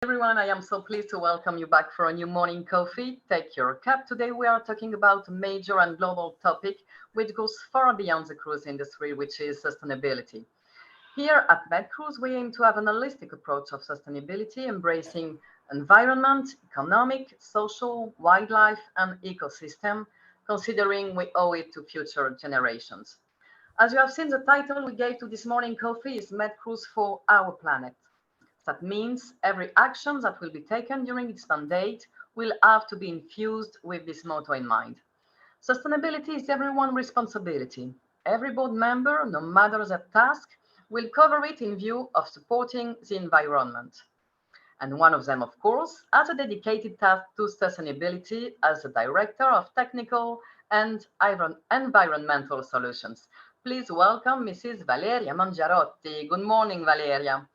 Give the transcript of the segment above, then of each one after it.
Everyone, I am so pleased to welcome you back for a new morning coffee. Take your cup. Today we are talking about a major and global topic which goes far beyond the cruise industry, which is sustainability. Here at MedCruise, we aim to have an holistic approach of sustainability, embracing environment, economic, social, wildlife, and ecosystem, considering we owe it to future generations. As you have seen, the title we gave to this morning coffee is MedCruise for Our Planet. That means every action that will be taken during its mandate will have to be infused with this motto in mind. Sustainability is everyone's responsibility. Every board member, no matter the task, will cover it in view of supporting the environment. And one of them, of course, has a dedicated task to sustainability as the Director of Technical and Environmental Solutions. Please welcome Mrs. Valeria Mangiarotti. Good morning, Valeria.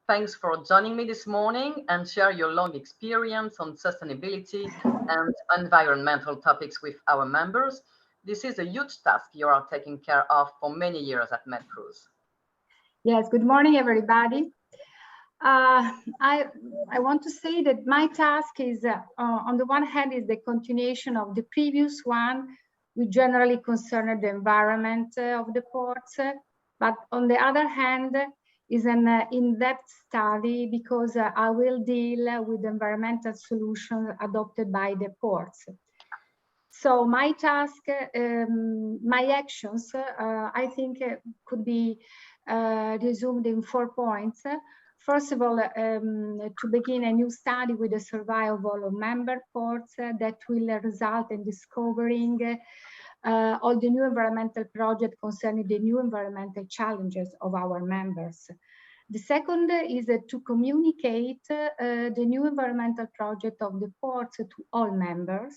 Thanks for joining me this morning and share your long experience on sustainability and environmental topics with our members. This is a huge task you are taking care of for many years at MedCruise. Yes, good morning, everybody. I want to say that my task is, on the one hand, is the continuation of the previous one, which generally concerned the environment of the ports, but on the other hand, is an in-depth study because I will deal with environmental solutions adopted by the ports. So my task, my actions, I think could be resumed in 4 points. First of all, to begin a new study with a survey of all member ports that will result in discovering all the new environmental projects concerning the new environmental challenges of our members. The second is to communicate the new environmental project of the ports to all members.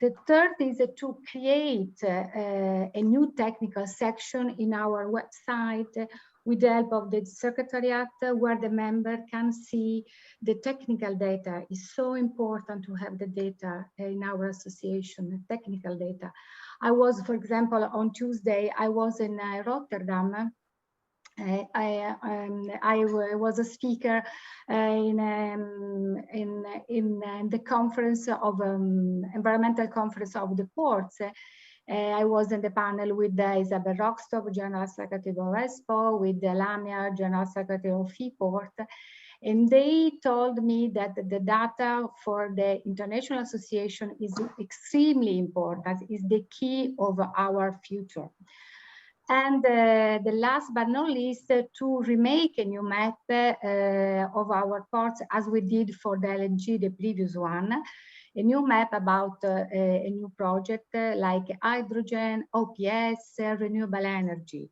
The third is to create a new technical section in our website with the help of the Secretariat, where the member can see the technical data. It's so important to have the data in our association, the technical data. I was, for example, on Tuesday, I was in Rotterdam. I was a speaker in the conference of environmental conference of the ports. I was in the panel with Isabel Rockstop, General Secretary of ESPO, with Lamia, General Secretary of Freeport. And they told me that the data for the International Association is extremely important, is the key of our future. And the last but not least, to remake a new map of our ports, as we did for the LNG, the previous one, a new map about a new project like hydrogen, OPS, renewable energy.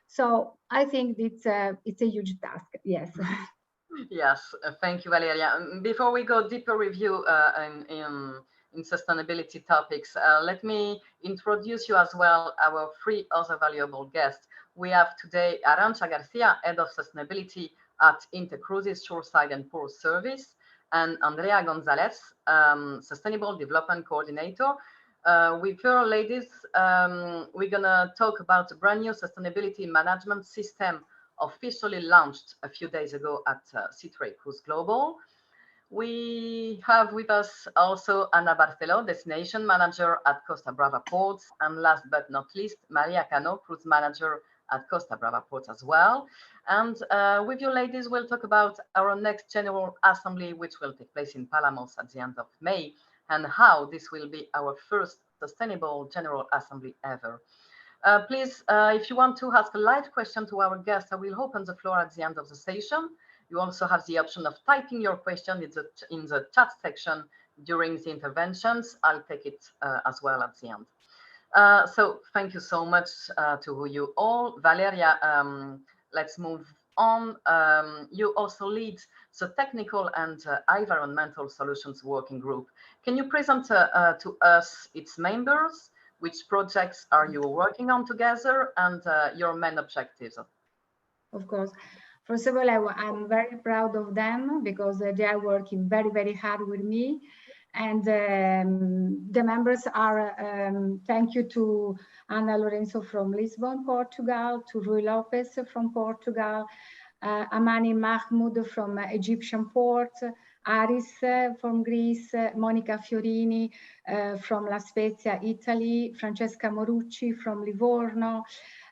So I think it's a huge task, yes. Yes, thank you, Valeria. Before we go deeper review in sustainability topics, let me introduce you as well our 3 other valuable guests. We have today Arantxa Garcia, Head of Sustainability at Intercruises Shoreside Port Service, and Andrea Gonzalez, Sustainable Development Coordinator. With her, ladies, we're gonna talk about the brand new sustainability management system officially launched a few days ago at Cruise Global. We have with us also Ana Barceló, Destination Manager at Costa Brava Ports, and last but not least, Maria Canó, Cruise Manager at Costa Brava Ports as well. And with you ladies, we'll talk about our next General Assembly, which will take place in Palamos at the end of May, and how this will be our first sustainable General Assembly ever. Please, if you want to ask a live question to our guests, I will open the floor at the end of the session. You also have the option of typing your question in the chat section during the interventions. I'll take it as well at the end. So thank you so much to you all. Valeria, let's move on. You also lead the Technical and Environmental Solutions Working Group. Can you present to us its members? Which projects are you working on together, and your main objectives? Of course. First of all, I'm very proud of them because they are working very, very hard with me. And the members are, thank you to Ana Lorenzo from Lisbon, Portugal, to Rui Lopez from Portugal, Amani Mahmoud from Egyptian port, Aris from Greece, Monica Fiorini from La Spezia, Italy, Francesca Morucci from Livorno,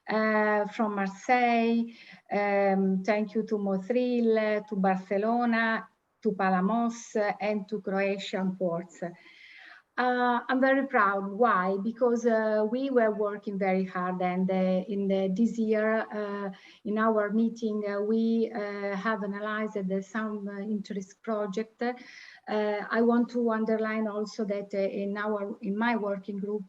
from Marseille. Thank you to Motril, to Barcelona, to Palamos, and to Croatian ports. I'm very proud. Why? Because we were working very hard, and this year in our meeting we have analyzed some interest project. I want to underline also that in my working group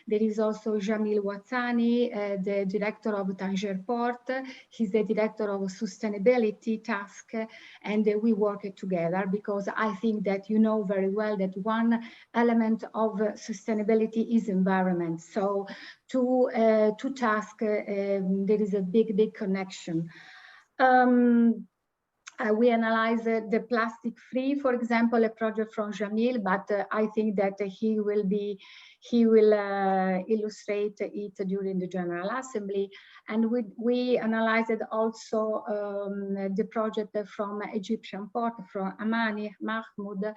there is also Jamil Watsani, the director of Tanger Port. He's the director of sustainability task, and we work together because I think that you know very well that one element of sustainability is environment. So to task there is a big connection. We analyze the plastic free, for example, a project from Jamil, but I think that he will illustrate it during the General Assembly. And we analyzed also the project from Egyptian port, from Amani Mahmoud,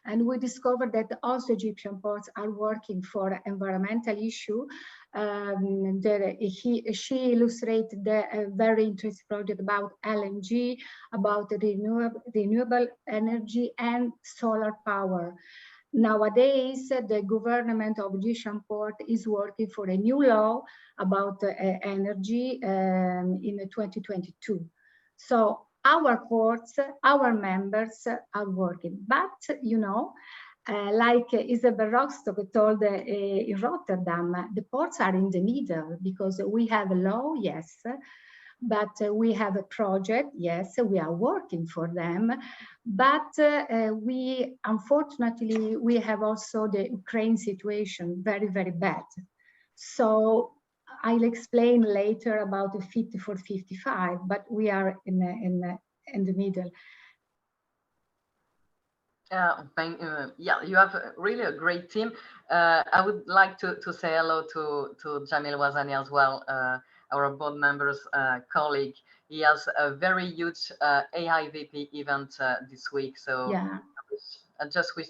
and we discovered that also Egyptian ports are working for environmental issue. She illustrated a very interesting project about LNG, about renewable energy and solar power. Nowadays, the government of Egyptian port is working for a new law about energy in 2022. So our ports, our members are working, but you know, like Isabel Rostock told in Rotterdam, the ports are in the middle because we have a law, yes, but we have a project, yes, we are working for them, but we, unfortunately, we have also the Ukraine situation very bad. So I'll explain later about the 50 for 55, but we are in the middle. Yeah, you have really a great team. I would like to say hello to Jamil Wazani as well, our board members colleague. He has a very huge AIVP event this week, so yeah. I just wish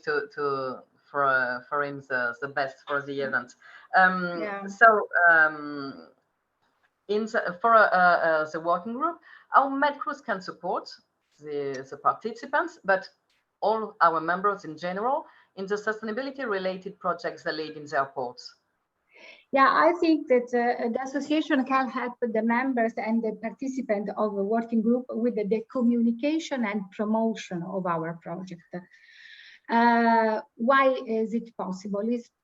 for him the best for the event. Yeah. So for the working group, our MedCruise can support the participants, but all our members in general in the sustainability related projects they lead in their ports. Yeah, I think that the association can help the members and the participants of the working group with the communication and promotion of our project. Why is it possible?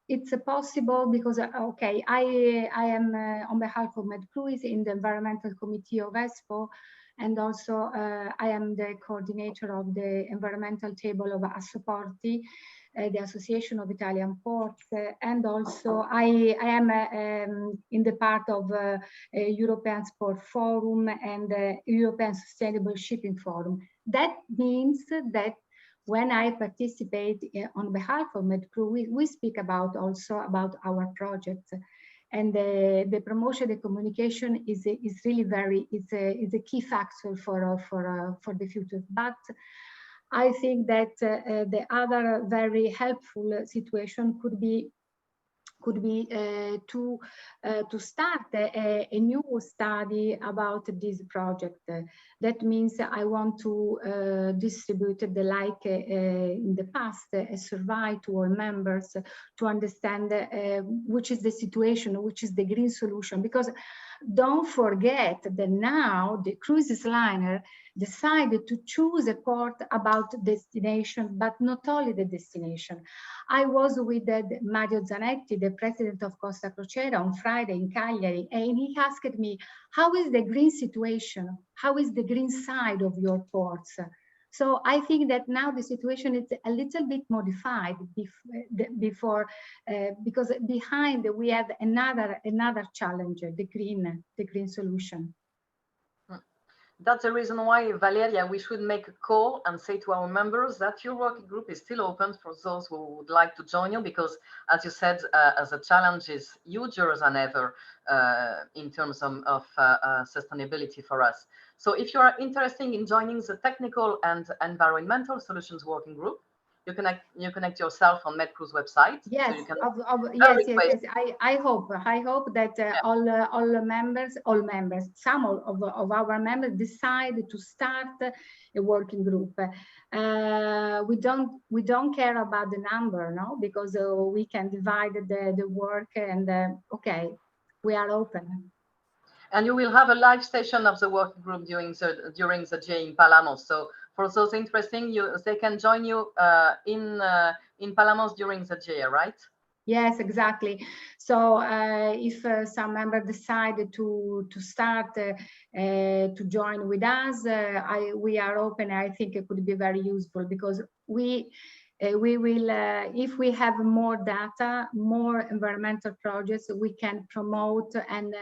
It's possible because, okay, I am on behalf of MedCruise in the environmental committee of ESPO, and also I am the coordinator of the environmental table of Assoporti, the Association of Italian Ports, and also I am in the part of European Sport Forum and European Sustainable Shipping Forum. That means that when I participate on behalf of MedCruise, we speak about also about our projects. And the promotion, the communication is really is a key factor for the future. But I think that the other very helpful situation could be to start a new study about this project. That means I want to distribute like in the past a survey to all members to understand which is the situation, which is the green solution, because don't forget that now the cruises liner decided to choose a port about destination, but not only the destination. I was with Mario Zanetti, the president of Costa Crociera, on Friday in Cagliari, and he asked me, how is the green situation? How is the green side of your ports? So I think that now the situation is a little bit modified before, because behind we have another challenge, the green solution. That's the reason why, Valeria, we should make a call and say to our members that your working group is still open for those who would like to join you, because, as you said, as a challenge is huger than ever in terms of sustainability for us. So if you are interested in joining the Technical and Environmental Solutions Working Group, you connect yourself on MedCruise website. Yes, so you can yes. I hope that all members, some of our members decide to start a working group. We don't care about the number, no, because we can divide the work, and okay, we are open. And you will have a live session of the working group during the J in Palamos. So for those interesting, they can join you in Palamos during the J, right? Yes, exactly. So if some member decide to start to join with us, we are open. I think it could be very useful, because we will, if we have more data, more environmental projects, we can promote, and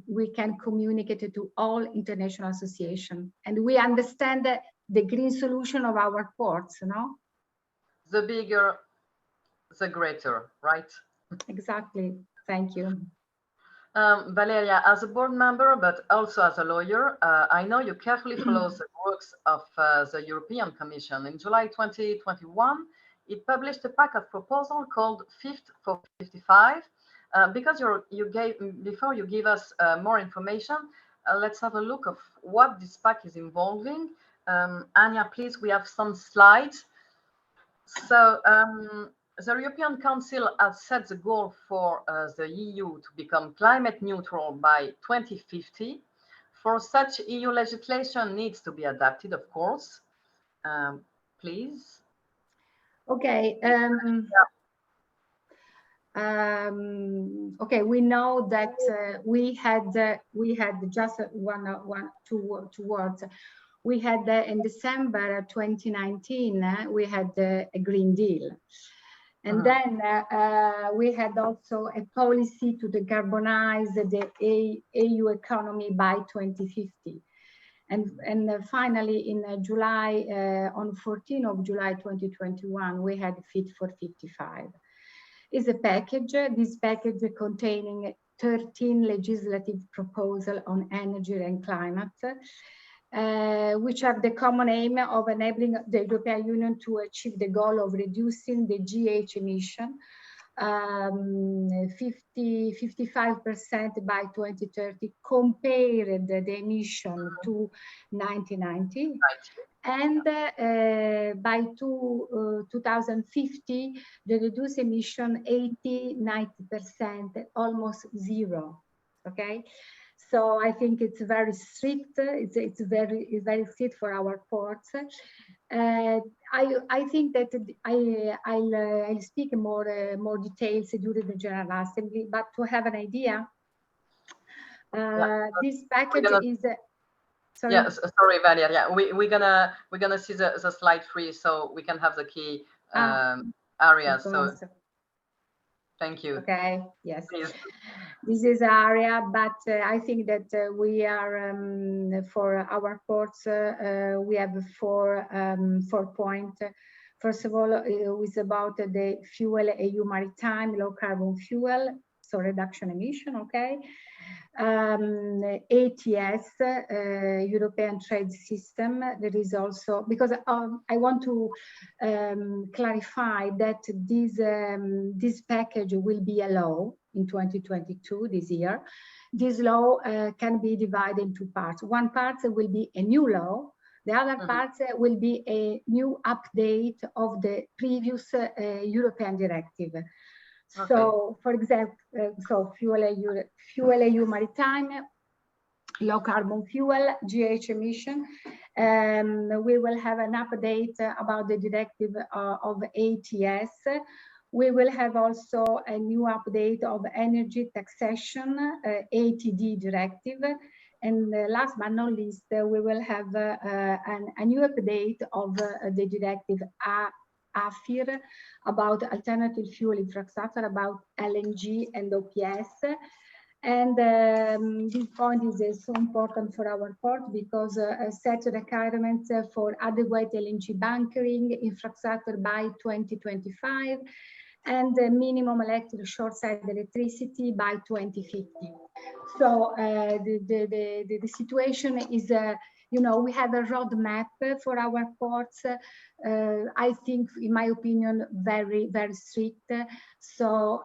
we can communicate it to all international associations. And we understand the green solution of our ports, no? The bigger, the greater, right? Exactly. Thank you. Valeria, as a board member, but also as a lawyer, I know you carefully follow the works of the European Commission. In July 2021, it published a pack of proposals called Fit for 55. Because before you give us more information, let's have a look of what this pack is involving. Anya, please, we have some slides. So the European Council has set the goal for the EU to become climate neutral by 2050. For such, EU legislation needs to be adapted, of course. Please. Okay. Okay, we know that we had just two words. We had in December 2019, we had a Green Deal. And then we had also a policy to decarbonize the EU economy by 2050. And finally, in July, on 14th of July 2021, we had Fit for 55. Is a package, this package containing 13 legislative proposals on energy and climate, which have the common aim of enabling the European Union to achieve the goal of reducing the GH emission 55% by 2030 compared the emission to 1990. And by 2050, the reduce emission 80–90%, almost zero. Okay, so I think it's very strict. It's very strict for our ports. I think that I'll speak more details during the General Assembly. But to have an idea, this package is. Sorry. Yes, sorry, Valeria. Yeah, we're gonna see the slide 3, so we can have the key areas. So thank you. Okay. Yes. Please. This is area, but I think that we are for our ports. We have four points. First of all, it's about the fuel EU maritime low carbon fuel, so reduction emission. Okay. ATS, European Trade System. There is also, because I want to clarify that this package will be a law in 2022, this year. This law can be divided in two parts. One part will be a new law. The other part will be a new update of the previous European directive. Okay. So, for example, fuel EU maritime, low carbon fuel, GH emission. We will have an update about the directive of ATS. We will have also a new update of energy taxation, ATD directive. And last but not least, we will have a new update of the directive AFIR about alternative fuel infrastructure, about LNG and OPS. And this point is so important for our port because set requirements for adequate LNG bunkering infrastructure by 2025 and minimum electric shoreside electricity by 2050. So the situation you know, we have a roadmap for our ports. I think, in my opinion, very, very strict. So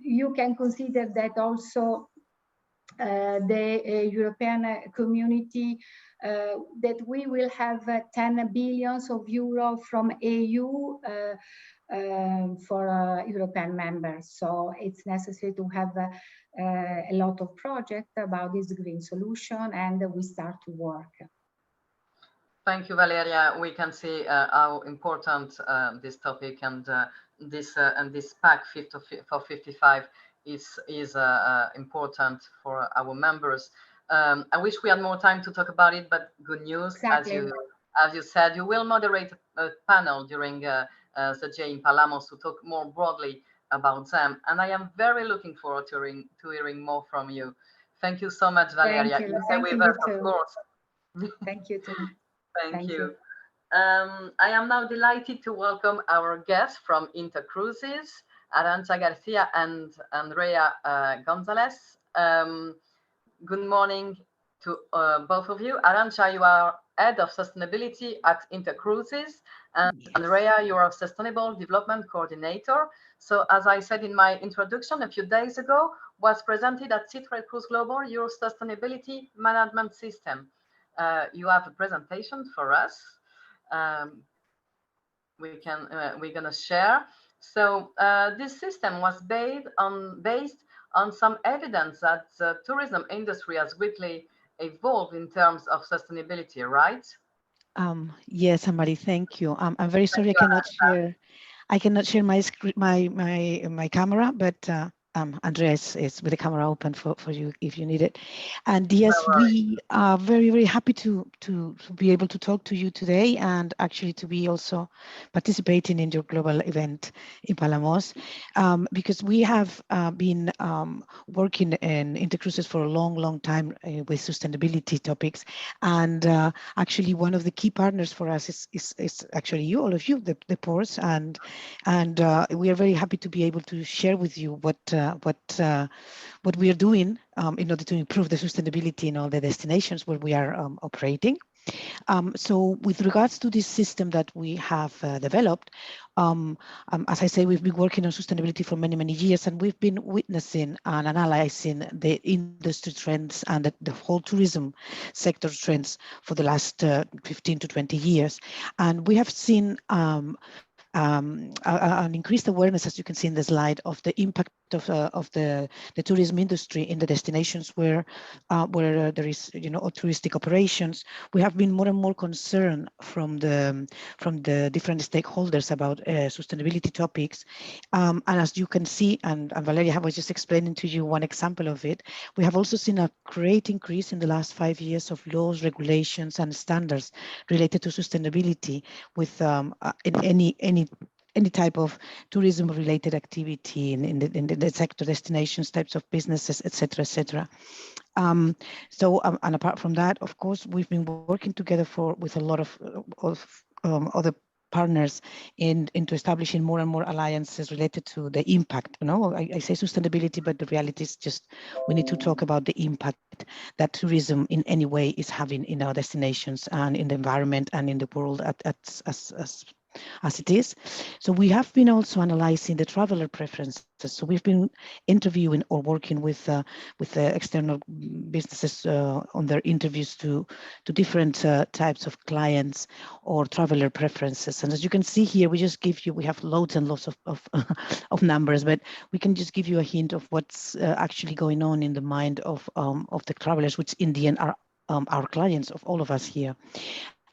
you can consider that also the European community, that we will have 10 billions of euro from EU for European members. So it's necessary to have a lot of projects about this green solution, and we start to work. Thank you, Valeria. We can see how important this topic and this pack for 55 is important for our members. I wish we had more time to talk about it, but good news, Exactly. as you said, you will moderate a panel during the J in Palamos to talk more broadly about them. And I am very looking forward to hearing more from you. Thank you so much, Valeria. Thank you. Stay with us, of course. Thank you too. Thank you. I am now delighted to welcome our guests from Intercruises, Arantxa Garcia and Andrea Gonzalez. Good morning to both of you. Arantxa, you are Head of Sustainability at Intercruises, and Andrea, you are Sustainable Development Coordinator. So as I said in my introduction a few days ago, was presented at Intercruises Global Your Sustainability Management System. You have a presentation for us. We're gonna share. So this system was based on some evidence that the tourism industry has greatly evolved in terms of sustainability, right? Yes, Amari, thank you. I'm very sorry I cannot share my camera, but Andres is with the camera open for you if you need it. And yes, we are very, very happy to be able to talk to you today, and actually to be also participating in your global event in Palamos, because we have been working in Intercruises for a long time with sustainability topics. And actually one of the key partners for us is actually you, all of you, the ports, and we are very happy to be able to share with you what we are doing in order to improve the sustainability in all the destinations where we are operating. So with regards to this system that we have developed, as I say, we've been working on sustainability for many years, and we've been witnessing and analyzing the industry trends and the whole tourism sector trends for the last 15 to 20 years. And we have seen an increased awareness, as you can see in the slide, of the impact of the tourism industry in the destinations where there is, you know, touristic operations. We have been more and more concerned from the different stakeholders about sustainability topics. And as you can see, and Valeria was just explaining to you one example of it, we have also seen a great increase in the last 5 years of laws, regulations, and standards related to sustainability with in any type of tourism-related activity in the sector, destinations, types of businesses, etc., etc. So, and apart from that, of course, we've been working together with a lot of other partners into establishing more and more alliances related to the impact. You know, I say sustainability, but the reality is just we need to talk about the impact that tourism in any way is having in our destinations and in the environment and in the world as it is. So we have been also analyzing the traveler preferences. So we've been interviewing or working with the external businesses on their interviews to different types of clients or traveler preferences. And as you can see here, we have loads and lots of numbers, but we can just give you a hint of what's actually going on in the mind of the travelers, which in the end are our clients, of all of us here.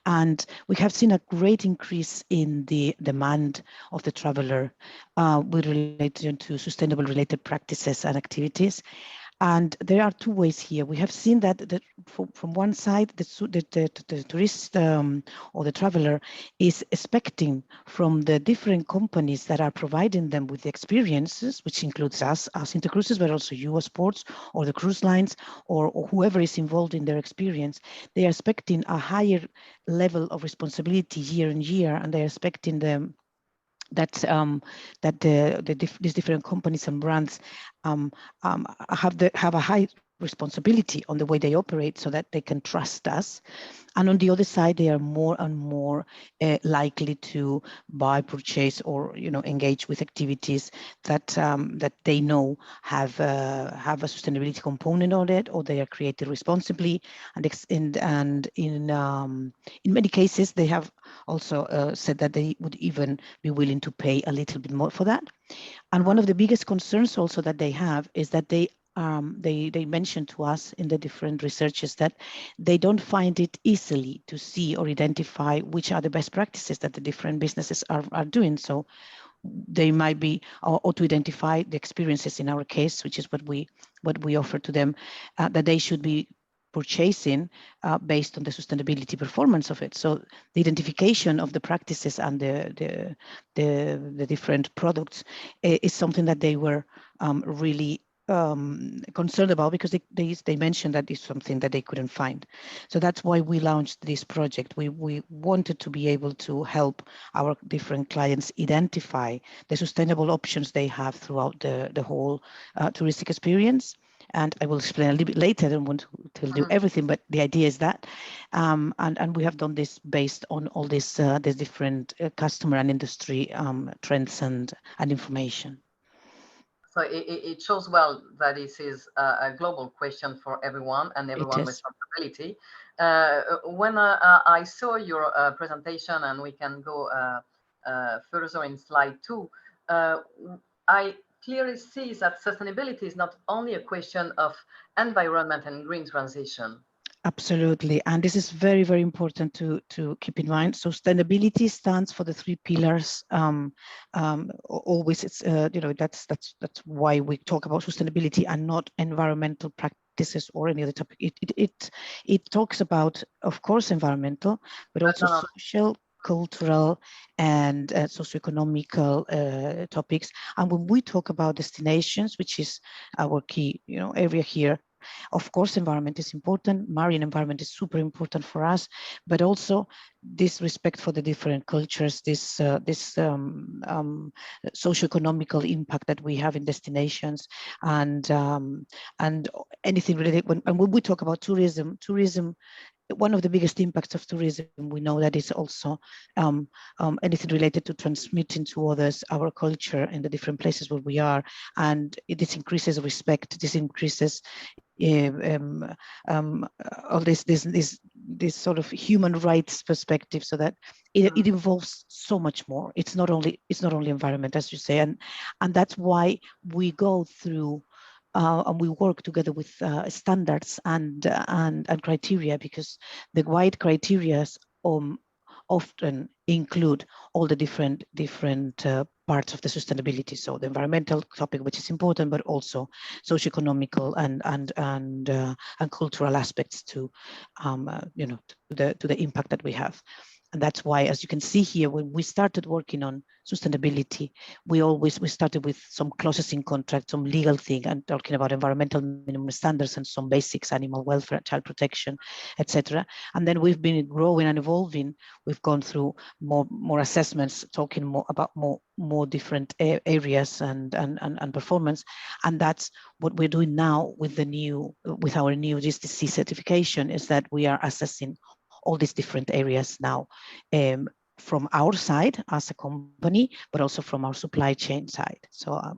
And we have seen a great increase in the demand of the traveler with relation to sustainable related practices and activities. And there are two ways here. We have seen that from one side, the tourist or the traveler is expecting from the different companies that are providing them with the experiences, which includes us as Intercruises, but also you as ports or the cruise lines or whoever is involved in their experience. They are expecting a higher level of responsibility year on year, and they are expecting them that these different companies and brands have a high responsibility on the way they operate so that they can trust us. And on the other side, they are more and more likely to buy, purchase, or engage with activities that that they know have a sustainability component on it, or they are created responsibly. And in many cases, they have also said that they would even be willing to pay a little bit more for that. And one of the biggest concerns also that they have is that they mentioned to us in the different researches that they don't find it easily to see or identify which are the best practices that the different businesses are doing. So they might be, or to identify the experiences in our case, which is what we offer to them, that they should be purchasing based on the sustainability performance of it. So the identification of the practices and the different products is something that they were really concerned about, because they mentioned that it's something that they couldn't find. So that's why we launched this project. We wanted to be able to help our different clients identify the sustainable options they have throughout the whole touristic experience. And I will explain a little bit later. I don't want to tell you everything, but the idea is that, and we have done this based on all this different customer and industry trends and information. So it shows well that this is a global question for everyone and everyone's responsibility. When I saw your presentation, and we can go further in slide 2, I clearly see that sustainability is not only a question of environment and green transition. Absolutely, and this is very, very important to keep in mind. Sustainability stands for the 3 pillars. Always, it's that's why we talk about sustainability and not environmental practices or any other topic. It talks about, of course, environmental, but also social, cultural, and socioeconomical topics. And when we talk about destinations, which is our key area here, of course, environment is important. Marine environment is super important for us, but also this respect for the different cultures, this socioeconomical impact that we have in destinations, and anything related. And when we talk about tourism, one of the biggest impacts of tourism, we know that is also anything related to transmitting to others our culture in the different places where we are, and this increases respect. This increases all this sort of human rights perspective, so that it involves so much more. It's not only environment, as you say, and that's why we go through. And we work together with standards and criteria, because the wide criteria often include all the different parts of the sustainability. So the environmental topic, which is important, but also socioeconomical and cultural aspects to the impact that we have. And that's why, as you can see here, when we started working on sustainability, we started with some clauses in contract, some legal thing, and talking about environmental minimum standards and some basics, animal welfare, child protection, etc. And then we've been growing and evolving. We've gone through more assessments, talking more about more different areas and performance. And that's what we're doing now with our new GSTC certification, is that we are assessing all these different areas now, from our side as a company, but also from our supply chain side. So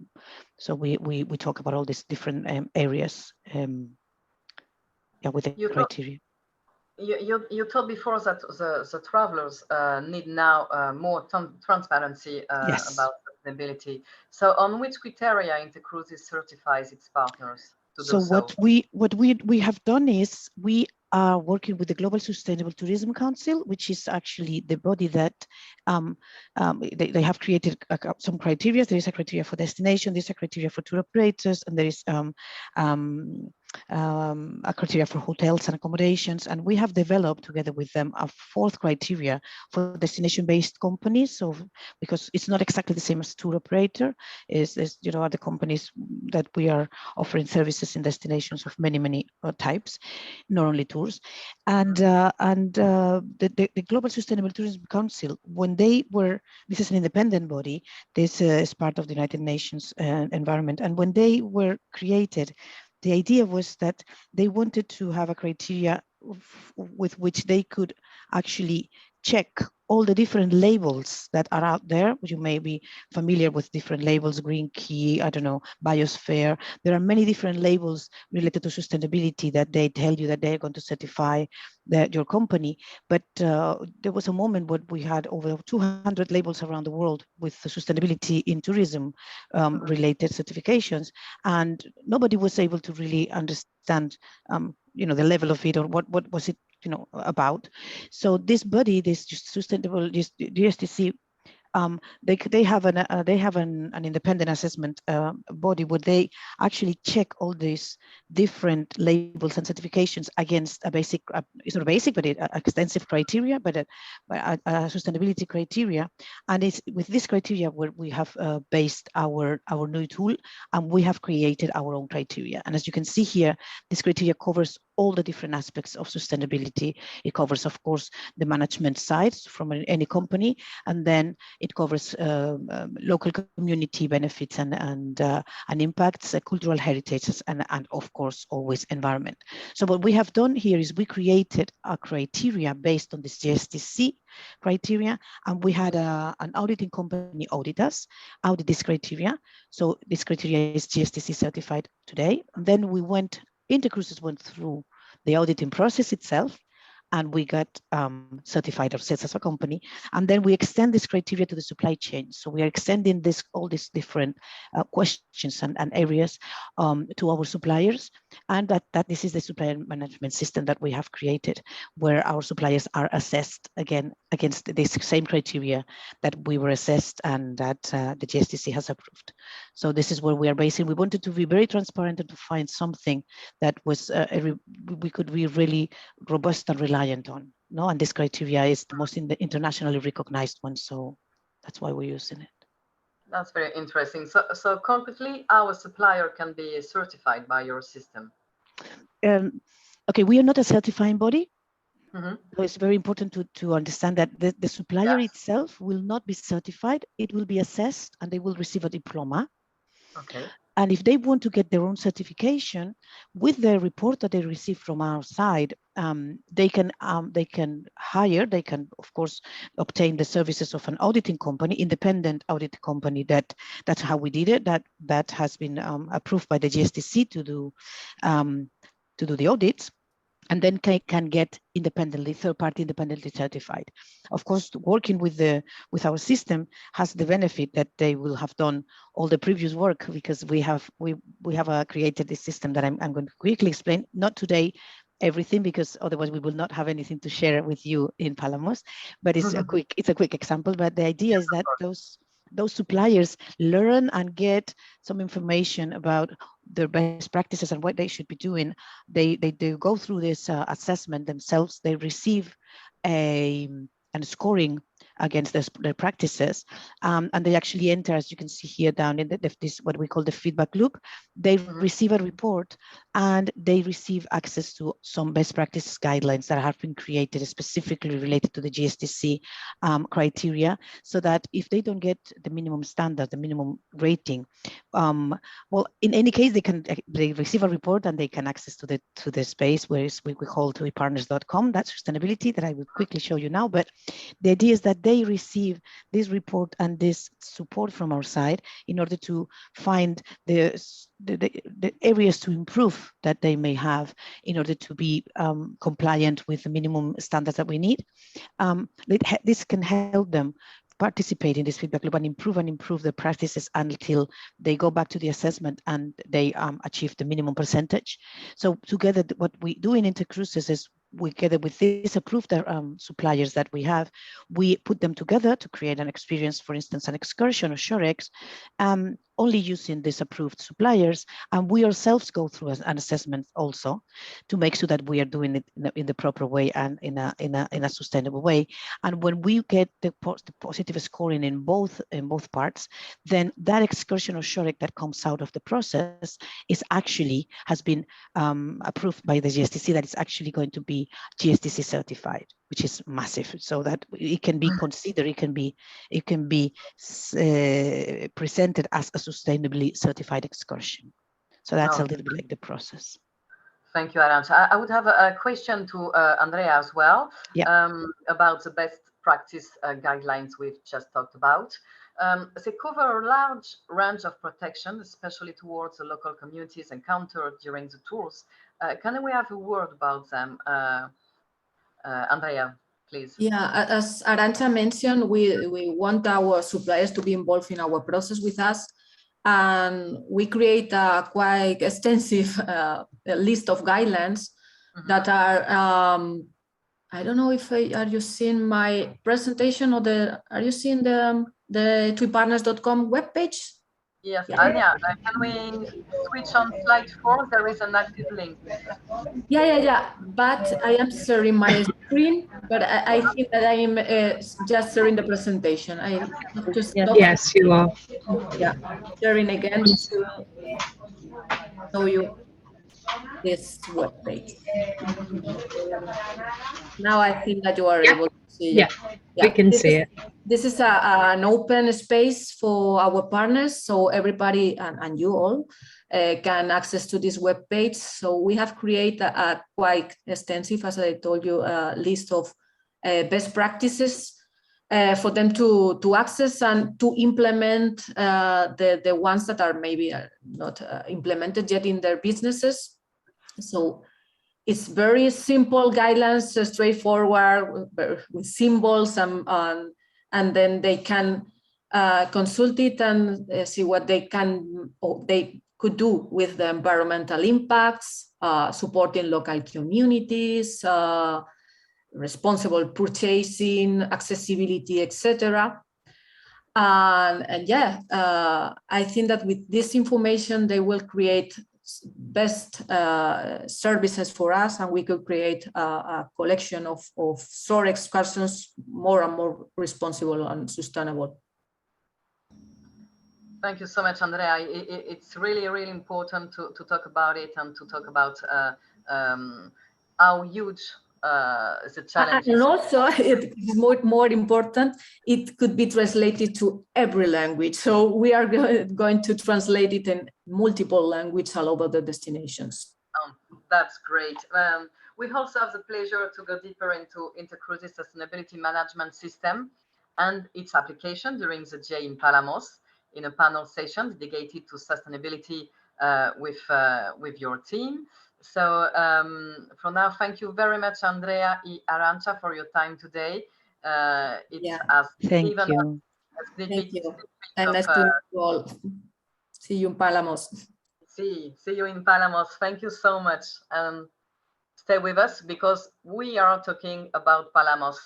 we talk about all these different areas, with the criteria. You told before that the travelers need now more transparency about sustainability. So on which criteria Intercruises certifies its partners to do so? What we have done is we are working with the Global Sustainable Tourism Council, which is actually the body that they have created some criteria. There is a criteria for destination, there is a criteria for tour operators, and there is a criteria for hotels and accommodations. And we have developed together with them a 4th criteria for destination-based companies. So because it's not exactly the same as tour operator, is other companies that we are offering services in destinations of many types, not only tours. And the Global Sustainable Tourism Council, when this is an independent body, this is part of the United Nations environment, and when they were created, the idea was that they wanted to have a criteria with which they could actually check all the different labels that are out there. You may be familiar with different labels, Green Key, I don't know, Biosphere. There are many different labels related to sustainability that they tell you that they're going to certify your company. But there was a moment when we had over 200 labels around the world with the sustainability in tourism related certifications, and nobody was able to really understand you know, the level of it, or what was it, you know, about. So this body, this sustainable, this GSTC, they have an independent assessment body where they actually check all these different labels and certifications against a basic, it's not a basic, but an extensive criteria, but a sustainability criteria. And it's with this criteria where we have based our new tool, and we have created our own criteria. And as you can see here, this criteria covers all the different aspects of sustainability. It covers, of course, the management side from any company, and then it covers local community benefits and impacts, cultural heritages, and of course, always environment. So what we have done here is we created a criteria based on this GSTC criteria, and we had an auditing company audit us, audit this criteria. So this criteria is GSTC certified today. And then Intercruises went through the auditing process itself, and we got certified ourselves as a company. And then we extend this criteria to the supply chain. So we are extending all these different questions and areas to our suppliers. And that this is the supplier management system that we have created, where our suppliers are assessed again against this same criteria that we were assessed and that the GSTC has approved. So this is where we are basing. We wanted to be very transparent and to find something that was we could be really robust and reliant on. No, and this criteria is the most internationally recognized one. So that's why we're using it. That's very interesting. So concretely, our supplier can be certified by your system. Okay, we are not a certifying body. Mm-hmm. So it's very important to understand that the supplier itself will not be certified. It will be assessed, and they will receive a diploma. Okay. And if they want to get their own certification with the report that they receive from our side, they can hire, they can of course obtain the services of an auditing company, independent audit company. That's how we did it. That has been approved by the GSTC to do the audits, and then can get independently, third-party independently certified. Of course, working with our system has the benefit that they will have done all the previous work, because we have created this system that I'm going to quickly explain. Not today everything, because otherwise we will not have anything to share with you in Palamos. But it's a quick example. But the idea is that those suppliers learn and get some information about their best practices and what they should be doing. They go through this assessment themselves. They receive a scoring against their practices, and they actually enter, as you can see here down in this what we call the feedback loop. They receive a report, and they receive access to some best practices guidelines that have been created specifically related to the GSTC criteria, so that if they don't get the minimum standard, the minimum rating, well, in any case, they receive a report and they can access to the space where we call toepartners.com. That's sustainability that I will quickly show you now. But the idea is that they receive this report and this support from our side in order to find the areas to improve that they may have in order to be compliant with the minimum standards that we need. This can help them participate in this feedback loop and improve the practices until they go back to the assessment and they achieve the minimum percentage. So together, what we do in Intercruises is, together with these approved suppliers that we have, we put them together to create an experience, for instance, an excursion or Shorex, only using these approved suppliers. And we ourselves go through an assessment also to make sure that we are doing it in the proper way and in a sustainable way. And when we get the positive scoring in both parts, then that excursion or Shorex that comes out of the process has been approved by the GSTC, that it's actually going to be GSTC certified, which is massive, so that it can be considered, it can be presented as a sustainably certified excursion. So that's a little bit like the process. Thank you, Arantxa. I would have a question to Andrea as well, about the best practice guidelines we've just talked about. They cover a large range of protection, especially towards the local communities encountered during the tours. Can we have a word about them? Andrea, please. Yeah, as Arantxa mentioned, we want our suppliers to be involved in our process with us. And we create a quite extensive list of guidelines that are, I don't know if are you seeing my presentation or are you seeing the tweepartners.com webpage? Yes, Anya, can we switch on slide 4? There is an active link. Yeah. But I am sharing my screen, but I think that I am just sharing the presentation. I have to stop. Yes, you are. Yeah, sharing again to show you this webpage. Now I think that you are able to see. Yeah, we can see it. This is an open space for our partners, so everybody and you all can access to this webpage. So we have created a quite extensive, as I told you, list of best practices for them to access and to implement the ones that are maybe not implemented yet in their businesses. So it's very simple guidelines, straightforward, with symbols, and then they can consult it and see what they could do with the environmental impacts, supporting local communities, responsible purchasing, accessibility, etc. And yeah, I think that with this information, they will create best services for us, and we could create a collection of shore excursions more and more responsible and sustainable. Thank you so much, Andrea. It's really, really important to talk about it and to talk about how huge the challenge is. And also, it is more important, it could be translated to every language. So we are going to translate it in multiple languages all over the destinations. That's great. We also have the pleasure to go deeper into Intercruises Sustainability Management System and its application during the J in Palamos in a panel session dedicated to sustainability with your team. So for now, thank you very much, Andrea and Arantxa, for your time today. Thank you. Thank you. And nice to meet you all. See you in Palamos. See you in Palamos. Thank you so much. Stay with us because we are talking about Palamos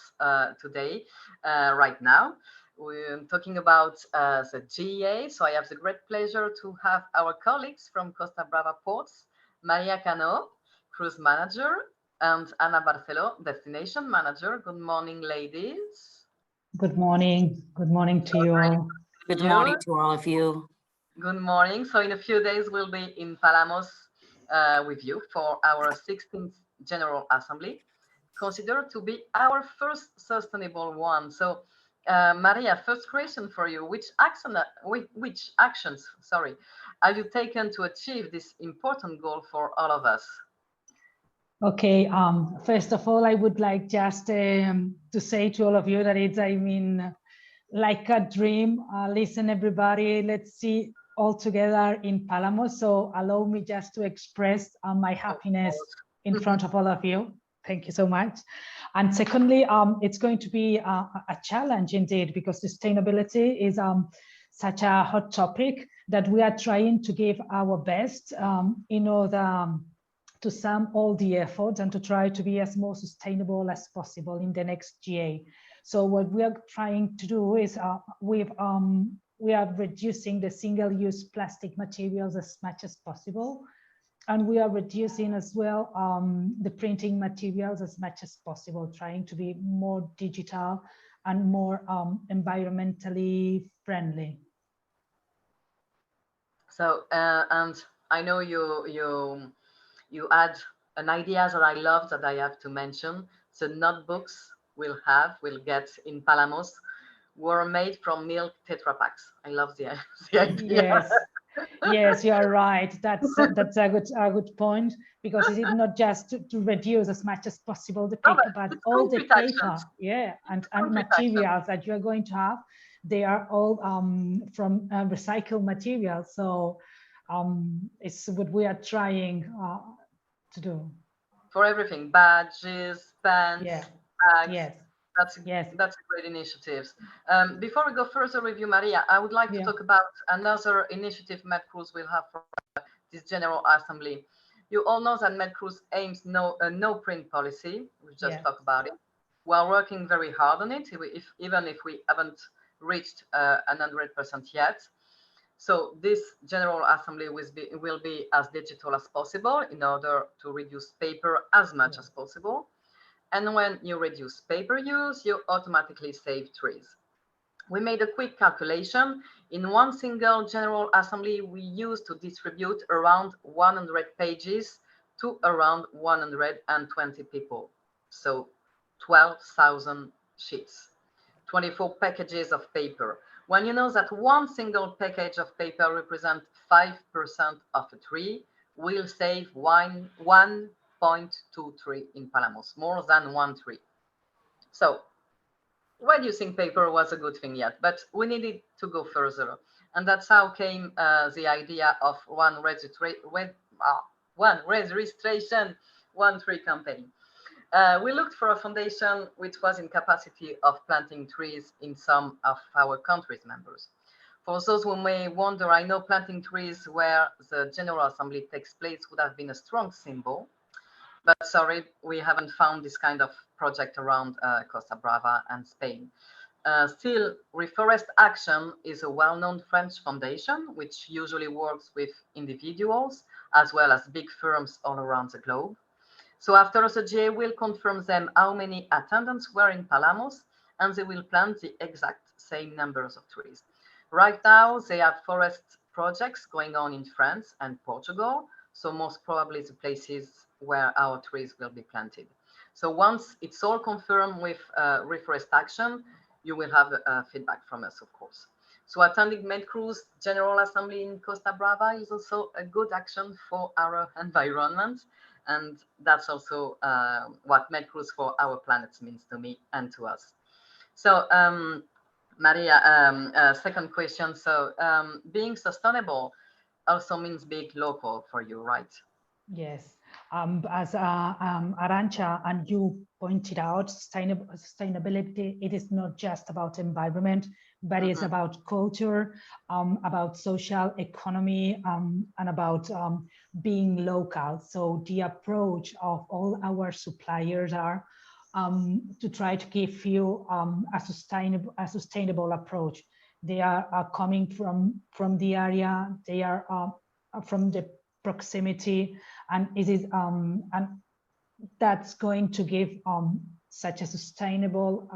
today, right now. We're talking about the GA. So I have the great pleasure to have our colleagues from Costa Brava Ports, Maria Canó, Cruise Manager, and Ana Barceló, Destination Manager. Good morning, ladies. Good morning. Good morning to you all. Good morning to all of you. Good morning. So in a few days, we'll be in Palamos with you for our 16th General Assembly, considered to be our first sustainable one. So Maria, first question for you. Which actions have you taken to achieve this important goal for all of us? Okay, first of all, I would like just to say to all of you that it's, like a dream. Listen, everybody, let's see all together in Palamos. So allow me just to express my happiness in front of all of you. Thank you so much. And secondly, it's going to be a challenge indeed, because sustainability is such a hot topic that we are trying to give our best in order to sum all the efforts and to try to be as more sustainable as possible in the next GA. So what we are trying to do is we are reducing the single-use plastic materials as much as possible. And we are reducing as well the printing materials as much as possible, trying to be more digital and more environmentally friendly. So, and I know you add an idea that I love that I have to mention. The notebooks we'll get in Palamos were made from milk Tetra Paks. I love the idea. Yes. Yes, you are right. That's a good point, because it is not just to reduce as much as possible the paper, but all the paper, and materials that you are going to have, they are all from recycled materials. So it's what we are trying to do. For everything, badges, pens, bags. Yes. That's a great initiative. Before we go further with you, Maria, I would like to talk about another initiative MedCruise will have for this General Assembly. You all know that MedCruise aims no print policy. We just talked about it. We are working very hard on it, even if we haven't reached 100% yet. So this General Assembly will be as digital as possible in order to reduce paper as much as possible. And when you reduce paper use, you automatically save trees. We made a quick calculation. In one single General Assembly, we used to distribute around 100 pages to around 120 people. So 12,000 sheets, 24 packages of paper. When you know that one single package of paper represents 5% of a tree, we'll save 1.23 in Palamos, more than 1 tree. So reducing paper was a good thing yet, but we needed to go further. And that's how came the idea of one registration, 1 tree campaign. We looked for a foundation which was in capacity of planting trees in some of our country's members. For those who may wonder, I know planting trees where the General Assembly takes place would have been a strong symbol, but sorry, we haven't found this kind of project around Costa Brava and Spain. Still, Reforest Action is a well-known French foundation, which usually works with individuals as well as big firms all around the globe. So after the GA will confirm them how many attendants were in Palamos, and they will plant the exact same numbers of trees. Right now, they have forest projects going on in France and Portugal, so most probably the places where our trees will be planted. So once it's all confirmed with Reforest Action, you will have feedback from us, of course. So attending MedCruise General Assembly in Costa Brava is also a good action for our environment. And that's also what MedCruise for our planet means to me and to us. So Maria, second question. So being sustainable also means being local for you, right? Yes. As Arantxa and you pointed out, sustainability, it is not just about environment, but it's about culture, about social economy, and about being local. So the approach of all our suppliers are to try to give you a sustainable approach. They are coming from the area, they are from the proximity, and it is and that's going to give such a sustainable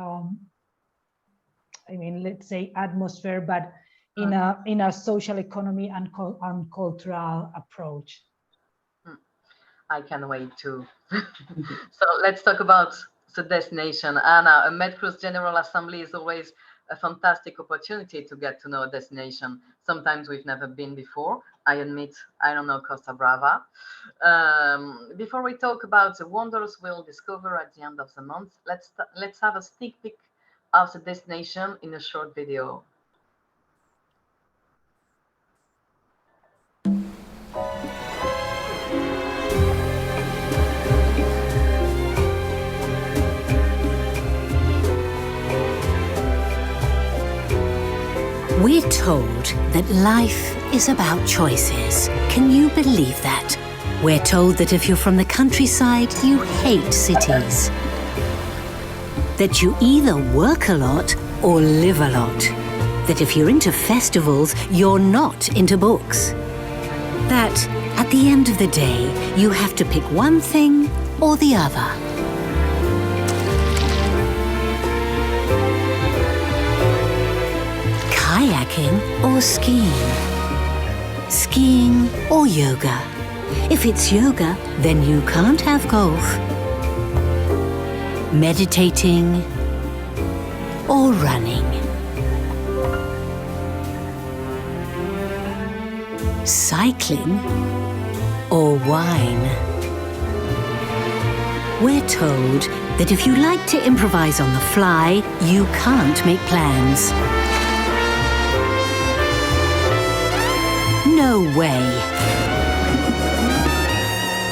I mean, let's say atmosphere, but in a social economy and cultural approach. I can wait too. So let's talk about the destination. Anna, a MedCruise General Assembly is always a fantastic opportunity to get to know a destination. Sometimes we've never been before. I admit, I don't know Costa Brava. Before we talk about the wonders we'll discover at the end of the month, let's have a sneak peek of the destination in a short video. We're told that life is about choices. Can you believe that? We're told that if you're from the countryside, you hate cities. That you either work a lot or live a lot. That if you're into festivals, you're not into books. That at the end of the day, you have to pick one thing or the other. Kayaking or skiing? Skiing or yoga? If it's yoga, then you can't have golf. Meditating or running? cycling, or wine? We're told that if you like to improvise on the fly, you can't make plans. No way.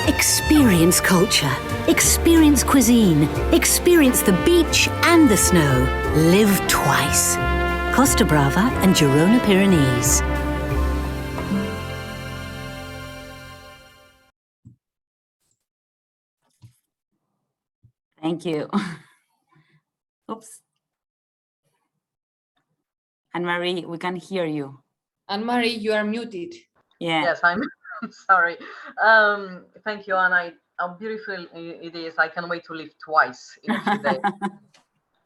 Experience culture, experience cuisine, experience the beach and the snow. Live twice. Costa Brava and Girona Pyrenees. Thank you. Oops. Anne-Marie, we can hear you. Anne-Marie, you are muted. Yeah. Yes, I'm sorry. Thank you, Anna. How beautiful it is. I can't wait to live twice in a few days.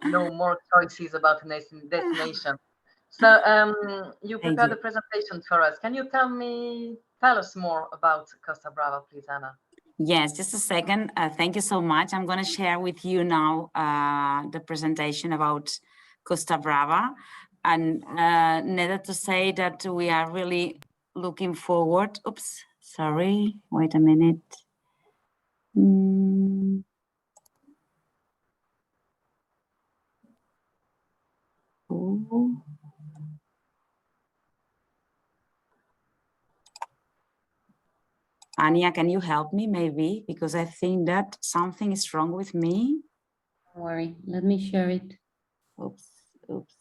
No more choices about destination. So you prepared the presentation for us. Can you tell us more about Costa Brava, please, Anna? Yes, just a second. Thank you so much. I'm going to share with you now the presentation about Costa Brava. And needed to say that we are really looking forward. Oops, sorry, wait a minute. Oh. Anya, can you help me maybe? Because I think that something is wrong with me. Don't worry, let me share it. Oops, oops.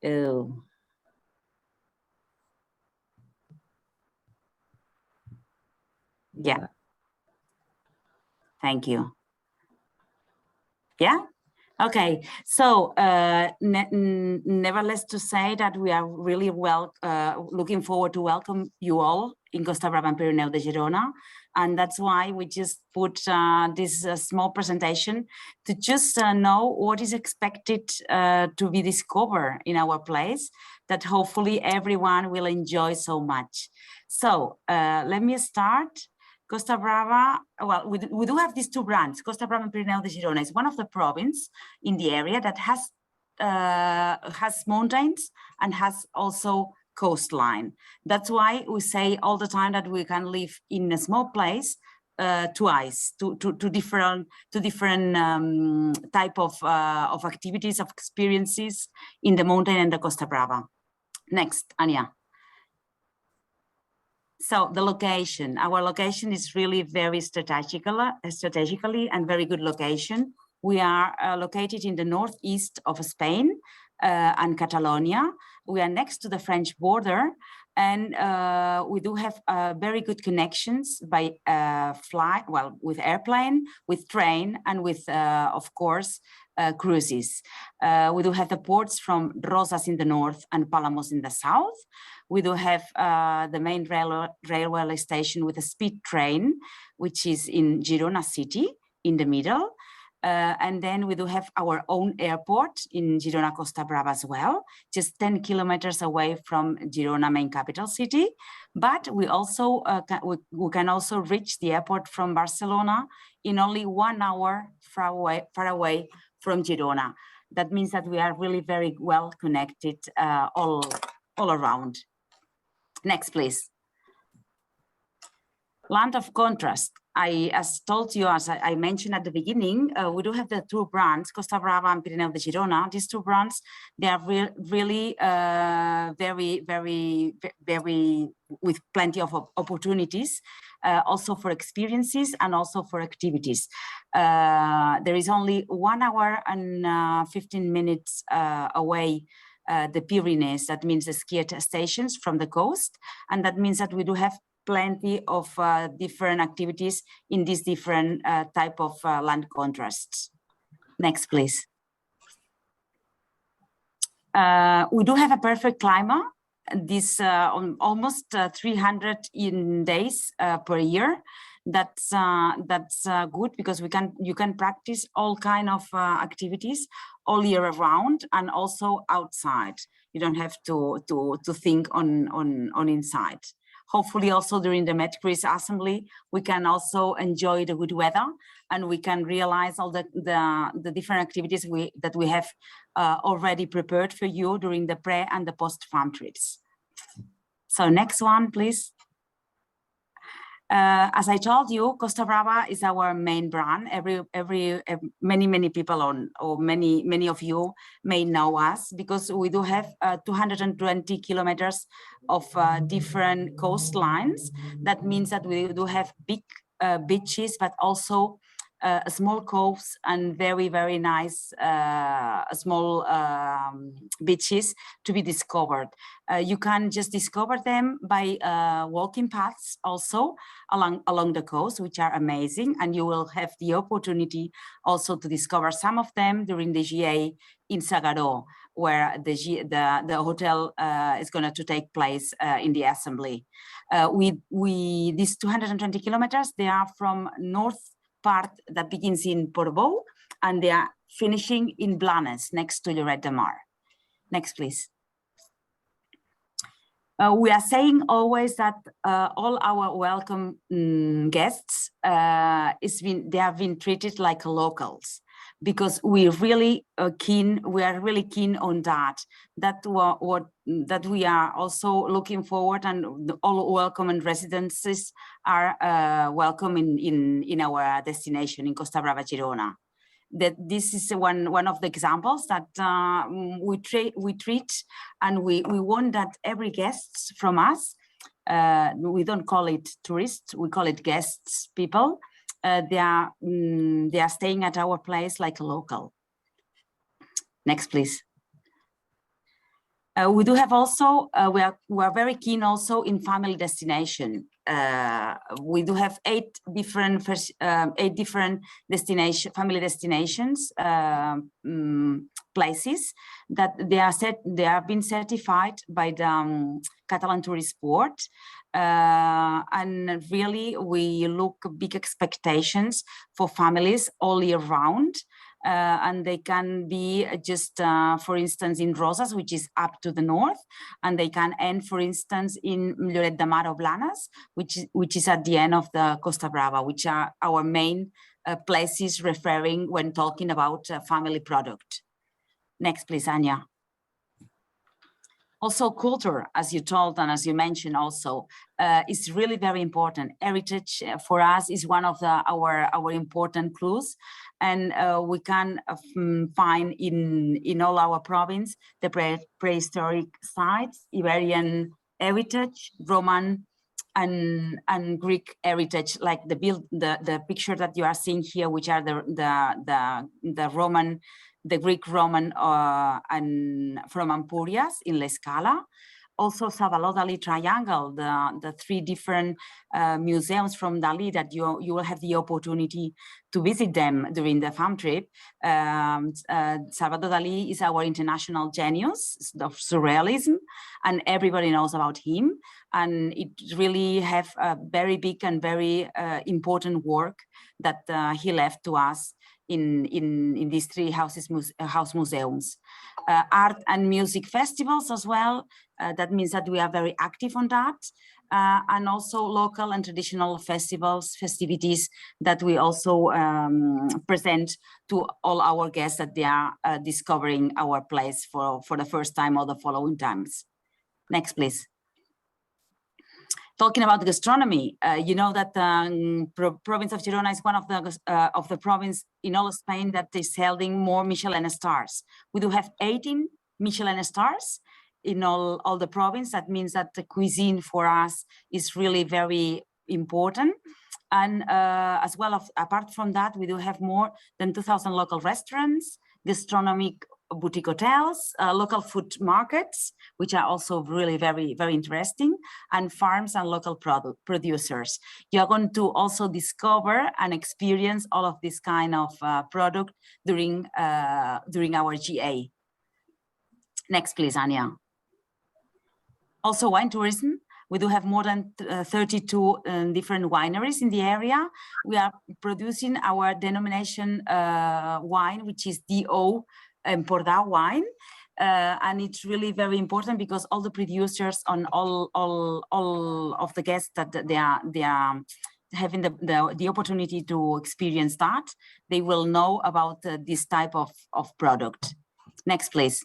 Oh. Yeah. Thank you. Yeah. Okay. So nevertheless to say that we are really looking forward to welcome you all in Costa Brava and Pirineu de Girona. And that's why we just put this small presentation to just know what is expected to be discovered in our place, that hopefully everyone will enjoy so much. So let me start. Costa Brava, well, we do have these two brands. Costa Brava and Pirineu de Girona is one of the provinces in the area that has mountains and has also coastline. That's why we say all the time that we can live in a small place twice, to different type of activities, of experiences in the mountain and the Costa Brava. Next, Anya. So the location, our location is really very strategically and very good location. We are located in the northeast of Spain and Catalonia. We are next to the French border, and we do have very good connections by with airplane, with train, and with, of course, cruises. We do have the ports from Rosas in the north and Palamos in the south. We do have the main railway station with a speed train, which is in Girona city in the middle. And then we do have our own airport in Girona Costa Brava as well, just 10 kilometers away from Girona main capital city. But we also we can also reach the airport from Barcelona in only 1 hour far away from Girona. That means that we are really very well connected all around. Next, please. Land of contrast. As I mentioned at the beginning, we do have the two brands, Costa Brava and Pirineu de Girona. These two brands, they are really very with plenty of opportunities, also for experiences and also for activities. There is only 1 hour and 15 minutes away the Pyrenees, that means the ski stations from the coast, and that means that we do have plenty of different activities in these different type of land contrasts. Next, please. We do have a perfect climate. This almost 300 days per year. That's good because you can practice all kind of activities all year around and also outside. You don't have to think on inside. Hopefully also during the MedCruise assembly, we can also enjoy the good weather and we can realize all the different activities that we have already prepared for you during the pre and the post farm trips. So next one, please. As I told you, Costa Brava is our main brand. Many people or many of you may know us because we do have 220 kilometers of different coastlines. That means that we do have big beaches, but also small coves and very nice small beaches to be discovered. You can just discover them by walking paths also along the coast, which are amazing, and you will have the opportunity also to discover some of them during the GA in Sagaró, where the hotel is going to take place in the assembly. These 220 kilometers, they are from north part that begins in Portbou, and they are finishing in Blanes, next to Lloret de Mar. Next, please. We are saying always that all our welcome guests, they have been treated like locals, because we are really keen on that we are also looking forward, and all welcome and residences are welcome in our destination in Costa Brava Girona. That this is one of the examples that we treat, and we want that every guest from us, we don't call it tourists, we call it guests, people. They are staying at our place like a local. Next, please. We do have also, we are very keen also in family destination. We do have 8 different family destinations, places that they have been certified by the Catalan Tourist Board. And really we look big expectations for families all year round. And they can be just, for instance, in Roses, which is up to the north, and they can end, for instance, in Lloret de Mar or Blanes, which is at the end of the Costa Brava, which are our main places referring when talking about family product. Next, please, Anya. Also, culture, as you told and as you mentioned also, is really very important. Heritage for us is one of our important clues, and we can find in all our province the prehistoric sites, Iberian heritage, Roman and Greek heritage, like the picture that you are seeing here, which are the Roman. The Greek Roman and from Ampurias in La Scala. Also Salvador Dalí Triangle, the 3 different museums from Dalí that you will have the opportunity to visit them during the farm trip. Salvador Dalí is our international genius of surrealism, and everybody knows about him. And it really have a very big and very important work that he left to us in these 3 house museums. Art and music festivals as well. That means that we are very active on that. And also local and traditional festivities that we also present to all our guests that they are discovering our place for the first time or the following times. Next, please. Talking about gastronomy, you know that the province of Girona is one of the province in all of Spain that is holding more Michelin stars. We do have 18 Michelin stars in all the province. That means that the cuisine for us is really very important. And as well, apart from that, we do have more than 2,000 local restaurants, gastronomic boutique hotels, local food markets, which are also really very interesting, and farms and local producers. You are going to also discover and experience all of this kind of product during our GA. Next, please, Anya. Also, wine tourism. We do have more than 32 different wineries in the area. We are producing our denomination wine, which is DO Empordà wine. and it's really very important because all the producers on all of the guests that they are having the opportunity to experience that, they will know about this type of product. Next, please.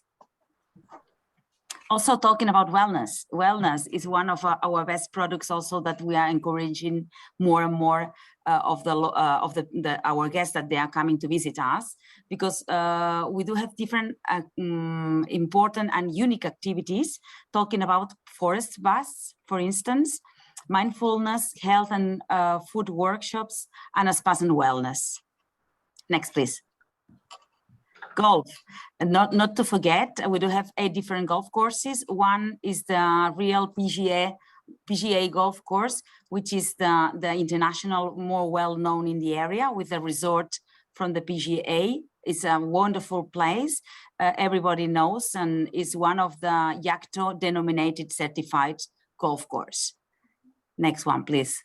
Also talking about wellness. Wellness is one of our best products also that we are encouraging more and more of our guests that they are coming to visit us, because we do have different important and unique activities talking about forest baths, for instance, mindfulness, health and food workshops, and spas and wellness. Next, please. Golf, and not to forget, we do have 8 different golf courses. One is the real PGA golf course, which is the international, more well known in the area, with a resort from the PGA. It's a wonderful place. Everybody knows, and is one of the YACTO denominated certified golf course. Next one, please.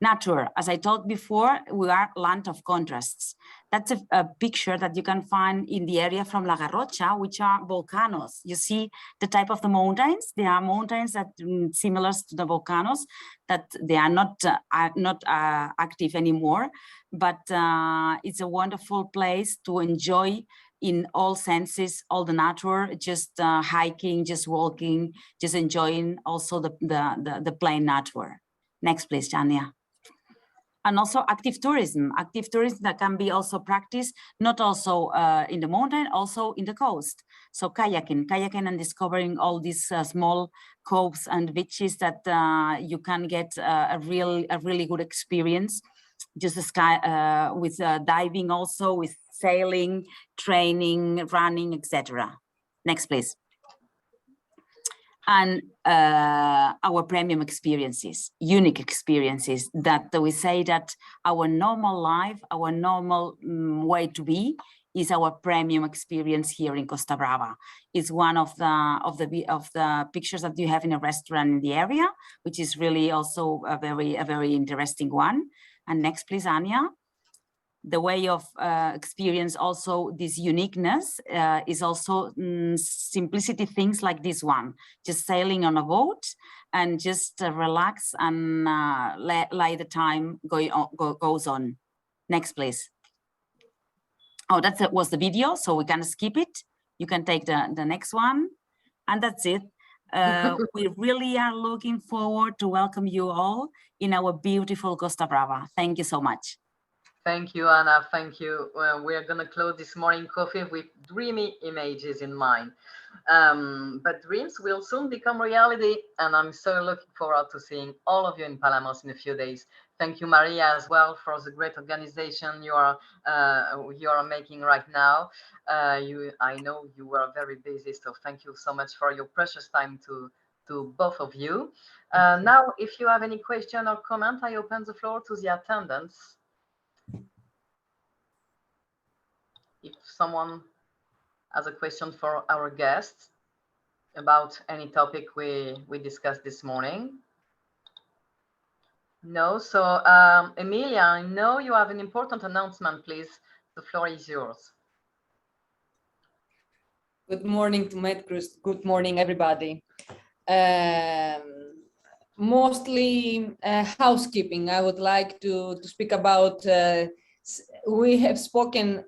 Nature, as I told before, we are land of contrasts. That's a picture that you can find in the area from La Garrocha, which are volcanoes. You see the type of the mountains. They are mountains that similar to the volcanoes, that they are not active anymore, but it's a wonderful place to enjoy in all senses, all the nature, just hiking, just walking, just enjoying also the plain nature. Next, please, Jania. And also active tourism that can be also practiced, not also in the mountain, also in the coast. So kayaking and discovering all these small coves and beaches that you can get a really good experience. Just with diving also, with sailing, training, running, etc. Next, please. And our premium experiences, unique experiences, that we say that our normal life, our normal way to be is our premium experience here in Costa Brava. It's one of the pictures that you have in a restaurant in the area, which is really also a very interesting one. And next, please, Anya. The way of experience also this uniqueness is also simplicity things like this one, just sailing on a boat and just relax and let the time goes on. Next, please. Oh, that was the video, so we can skip it. You can take the next one, and that's it. We really are looking forward to welcome you all in our beautiful Costa Brava. Thank you so much. Thank you, Anna. Thank you. We're going to close this morning coffee with dreamy images in mind. But dreams will soon become reality, and I'm so looking forward to seeing all of you in Palamos in a few days. Thank you, Maria, as well, for the great organization you are making right now. I know you were very busy, so thank you so much for your precious time to both of you. Now, if you have any question or comment, I open the floor to the attendants. If someone has a question for our guests about any topic we discussed this morning. No, so Emilia, I know you have an important announcement, please. The floor is yours. Good morning to MedCruise. Good morning, everybody. Mostly housekeeping. I would like to speak about, we have spoken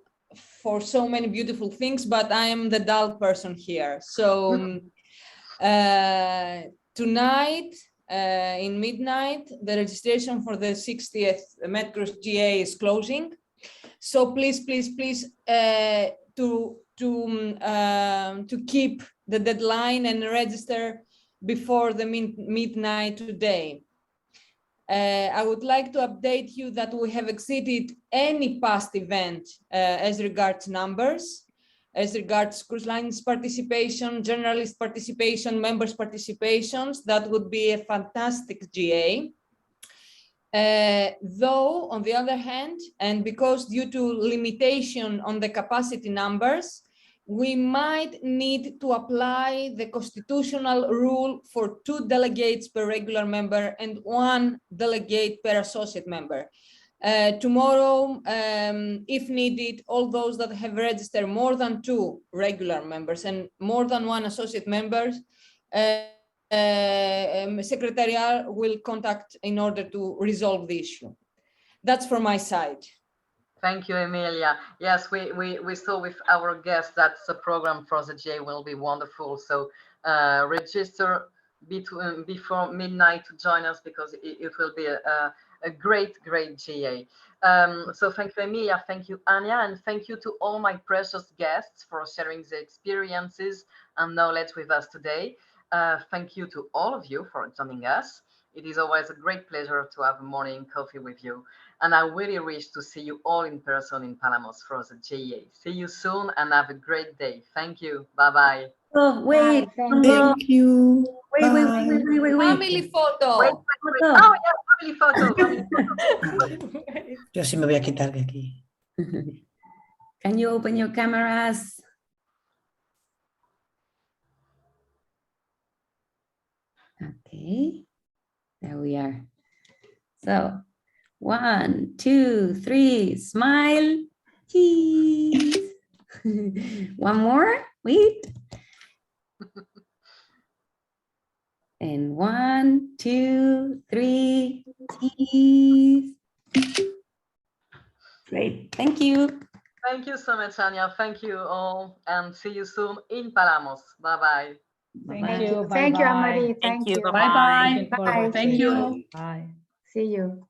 for so many beautiful things, but I am the dull person here. So tonight, in midnight, the registration for the 60th MedCruise GA is closing. So please to keep the deadline and register before the midnight today. I would like to update you that we have exceeded any past event as regards numbers, as regards cruise lines participation, journalist participation, members participations. That would be a fantastic GA. Though, on the other hand, and because due to limitation on the capacity numbers, we might need to apply the constitutional rule for 2 delegates per regular member and 1 delegate per associate member. Tomorrow, if needed, all those that have registered more than 2 regular members and more than 1 associate members, Secretariat will contact in order to resolve the issue. That's from my side. Thank you, Emilia. Yes, we saw with our guests that the program for the GA will be wonderful. So register before midnight to join us, because it will be a great GA. So thank you, Emilia. Thank you, Anya, and thank you to all my precious guests for sharing their experiences and knowledge with us today. Thank you to all of you for joining us. It is always a great pleasure to have a morning coffee with you. And I really wish to see you all in person in Palamos for the GA. See you soon and have a great day. Thank you. Bye-bye. Oh, wait. Thank you. Wait. Family photo. Wait. Oh, yeah, family photo. Yo sí me voy a quitar de aquí. Can you open your cameras? Okay, there we are. So 1, 2, 3, smile. Cheese. One more, wait. And 1, 2, 3, cheese. Great, thank you. Thank you so much, Anya. Thank you all, and see you soon in Palamos. Bye-bye. Thank you. Thank you, Amari. Thank you. you. Bye-bye. Bye. Thank you. See you.